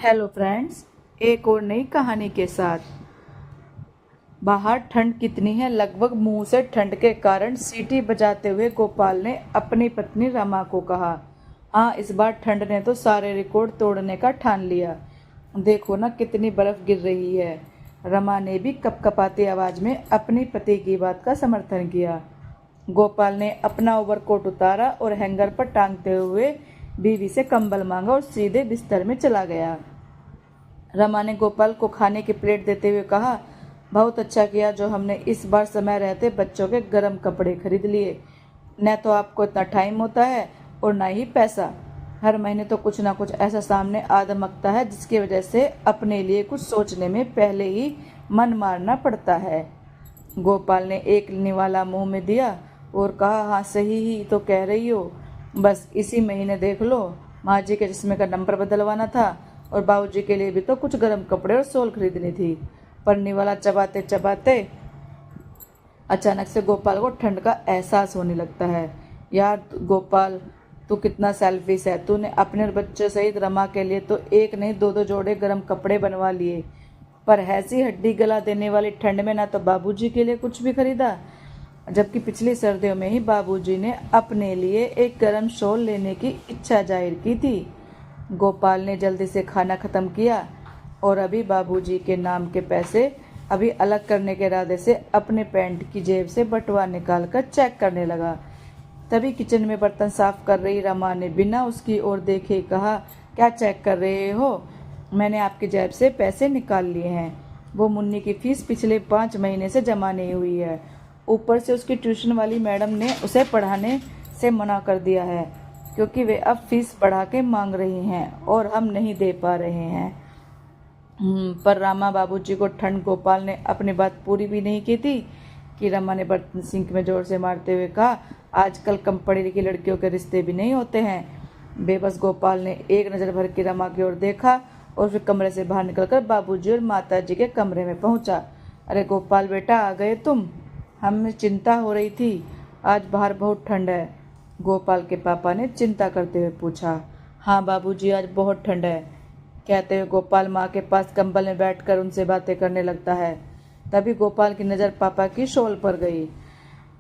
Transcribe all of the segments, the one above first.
Hello friends, एक और नई कहानी के साथ। बाहर ठंड कितनी है। लगभग मुंह से ठंड के कारण सीटी बजाते हुए गोपाल ने अपनी पत्नी रमा को कहा, हाँ, इस बार ठंड ने तो सारे रिकॉर्ड तोड़ने का ठान लिया। देखो ना कितनी बर्फ गिर रही है। रमा ने भी कपकपाती आवाज में अपनी पति की बात का समर्थन किया। गोपाल ने अपना ओवरकोट उतारा और हैंगर पर टांगते हुए बीवी से कंबल मांगा और सीधे बिस्तर में चला गया। रमा ने गोपाल को खाने की प्लेट देते हुए कहा, बहुत अच्छा किया जो हमने इस बार समय रहते बच्चों के गर्म कपड़े खरीद लिए। न तो आपको इतना टाइम होता है और न ही पैसा। हर महीने तो कुछ ना कुछ ऐसा सामने आ दमकता है जिसकी वजह से अपने लिए कुछ सोचने में पहले ही मन मारना पड़ता है। गोपाल ने एक निवाला मुंह में दिया और कहा, हाँ, सही ही तो कह रही हो। बस इसी महीने देख लो, माँ जी के चश्मे का नंबर बदलवाना था और बाबूजी के लिए भी तो कुछ गर्म कपड़े और सोल खरीदनी थी। पर निवाला चबाते चबाते अचानक से गोपाल को ठंड का एहसास होने लगता है। यार गोपाल, तू कितना सेल्फिश है। तूने अपने बच्चे सहित रमा के लिए तो एक नहीं दो दो जोड़े गर्म कपड़े बनवा लिए, पर ऐसी हड्डी गला देने वाली ठंड में ना तो बाबूजी के लिए कुछ भी खरीदा, जबकि पिछली सर्दियों में ही बाबूजी ने अपने लिए एक गर्म शॉल लेने की इच्छा जाहिर की थी। गोपाल ने जल्दी से खाना खत्म किया और अभी बाबूजी के नाम के पैसे अभी अलग करने के इरादे से अपने पैंट की जेब से बटुआ निकालकर चेक करने लगा। तभी किचन में बर्तन साफ कर रही रमा ने बिना उसकी ओर देखे कहा, क्या चेक कर रहे हो? मैंने आपकी जेब से पैसे निकाल लिए हैं। वो मुन्नी की फीस पिछले 5 महीने से जमा नहीं हुई है। ऊपर से उसकी ट्यूशन वाली मैडम ने उसे पढ़ाने से मना कर दिया है क्योंकि वे अब फीस बढ़ा के मांग रही हैं और हम नहीं दे पा रहे हैं। पर रामा बाबूजी को ठंड गोपाल ने अपनी बात पूरी भी नहीं की थी कि रमा ने बर्तन सिंक में जोर से मारते हुए कहा, आजकल कम पढ़ी लिखी लड़कियों के रिश्ते भी नहीं होते हैं। बेबस गोपाल ने एक नज़र भर के रमा की ओर देखा और फिर कमरे से बाहर निकलकर बाबूजी और माताजी के कमरे में पहुंचा। अरे गोपाल बेटा, आ गए तुम? हमें चिंता हो रही थी, आज बाहर बहुत ठंड है। गोपाल के पापा ने चिंता करते हुए पूछा। हाँ बाबूजी, आज बहुत ठंड है, कहते हुए गोपाल माँ के पास कंबल में बैठकर उनसे बातें करने लगता है। तभी गोपाल की नज़र पापा की शॉल पर गई।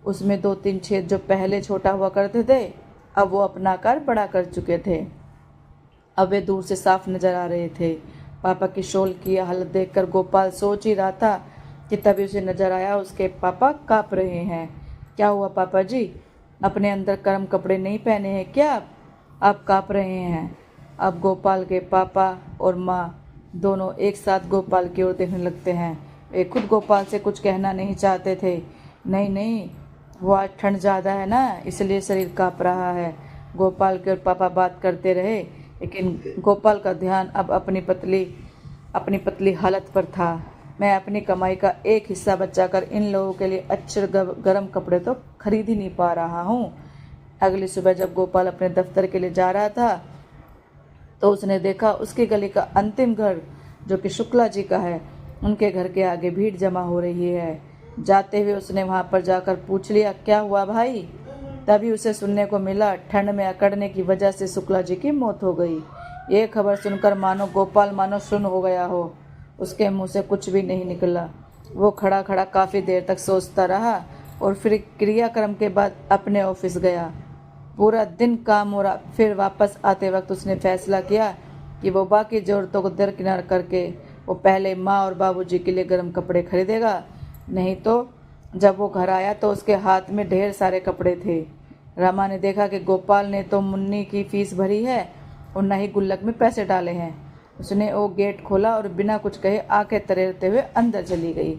उसमें 2-3 छेद जो पहले छोटा हुआ करते थे, अब वो अपना आकार बड़ा कर चुके थे। अब वे दूर से साफ नजर आ रहे थे। पापा की शॉल की हालत देखकर गोपाल सोच ही रहा था कि तभी उसे नजर आया उसके पापा काँप रहे हैं। क्या हुआ पापा जी? अपने अंदर गर्म कपड़े नहीं पहने हैं क्या आप काँप रहे हैं? अब गोपाल के पापा और माँ दोनों एक साथ गोपाल की ओर देखने लगते हैं। वे खुद गोपाल से कुछ कहना नहीं चाहते थे। नहीं नहीं, वो आज ठंड ज़्यादा है ना, इसलिए शरीर काँप रहा है। गोपाल के और पापा बात करते रहे, लेकिन गोपाल का ध्यान अब अपनी पतली हालत पर था। मैं अपनी कमाई का एक हिस्सा बचाकर इन लोगों के लिए अच्छे गर्म कपड़े तो खरीद ही नहीं पा रहा हूँ। अगली सुबह जब गोपाल अपने दफ्तर के लिए जा रहा था तो उसने देखा उसकी गली का अंतिम घर, जो कि शुक्ला जी का है, उनके घर के आगे भीड़ जमा हो रही है। जाते हुए उसने वहां पर जाकर पूछ लिया, क्या हुआ भाई? तभी उसे सुनने को मिला, ठंड में अकड़ने की वजह से शुक्ला जी की मौत हो गई। ये खबर सुनकर गोपाल मानो सुन्न हो गया हो। उसके मुंह से कुछ भी नहीं निकला। वो खड़ा खड़ा काफ़ी देर तक सोचता रहा और फिर क्रियाक्रम के बाद अपने ऑफिस गया। पूरा दिन काम हो रहा। फिर वापस आते वक्त उसने फैसला किया कि वो बाकी ज़रूरतों को दरकिनार करके वो पहले माँ और बाबूजी के लिए गर्म कपड़े खरीदेगा। नहीं तो जब वो घर आया तो उसके हाथ में ढेर सारे कपड़े थे। रमा ने देखा कि गोपाल ने तो मुन्नी की फीस भरी है और न ही गुल्लक में पैसे डाले हैं। उसने वो गेट खोला और बिना कुछ कहे आंखें तरेरते हुए अंदर चली गई।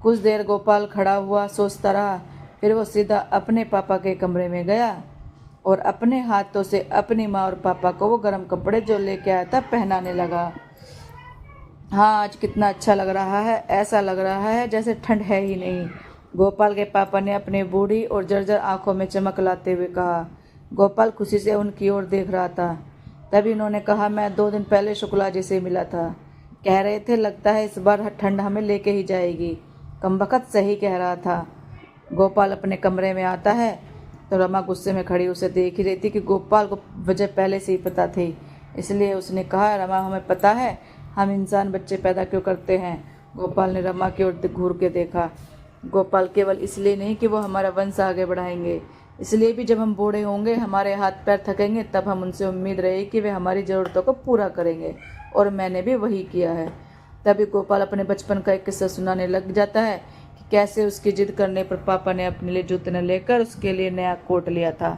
कुछ देर गोपाल खड़ा हुआ सोचता रहा। फिर वो सीधा अपने पापा के कमरे में गया और अपने हाथों से अपनी माँ और पापा को वो गर्म कपड़े जो लेके आया था पहनाने लगा। हाँ, आज कितना अच्छा लग रहा है, ऐसा लग रहा है जैसे ठंड है ही नहीं। गोपाल के पापा ने अपनी बूढ़ी और जर्जर आंखों में चमक लाते हुए कहा। गोपाल खुशी से उनकी ओर देख रहा था। तभी उन्होंने कहा, मैं 2 दिन पहले शुक्ला जी से मिला था, कह रहे थे लगता है इस बार ठंड हमें लेके ही जाएगी। कमबख्त सही कह रहा था। गोपाल अपने कमरे में आता है तो रमा गुस्से में खड़ी उसे देख ही रही थी कि गोपाल को वजह पहले से ही पता थी। इसलिए उसने कहा, रमा हमें पता है हम इंसान बच्चे पैदा क्यों करते हैं। गोपाल ने रमा की ओर घूर के देखा। गोपाल केवल इसलिए नहीं कि वो हमारा वंश आगे बढ़ाएंगे, इसलिए भी जब हम बूढ़े होंगे, हमारे हाथ पैर थकेंगे, तब हम उनसे उम्मीद रहेगी कि वे हमारी ज़रूरतों को पूरा करेंगे। और मैंने भी वही किया है। तभी गोपाल अपने बचपन का एक किस्सा सुनाने लग जाता है कि कैसे उसकी जिद करने पर पापा ने अपने लिए जूते न लेकर उसके लिए नया कोट लिया था।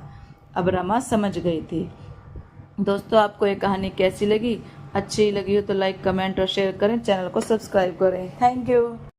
अब रमा समझ गई थी। दोस्तों, आपको ये कहानी कैसी लगी? अच्छी लगी हो तो लाइक, कमेंट और शेयर करें, चैनल को सब्सक्राइब करें। Thank you.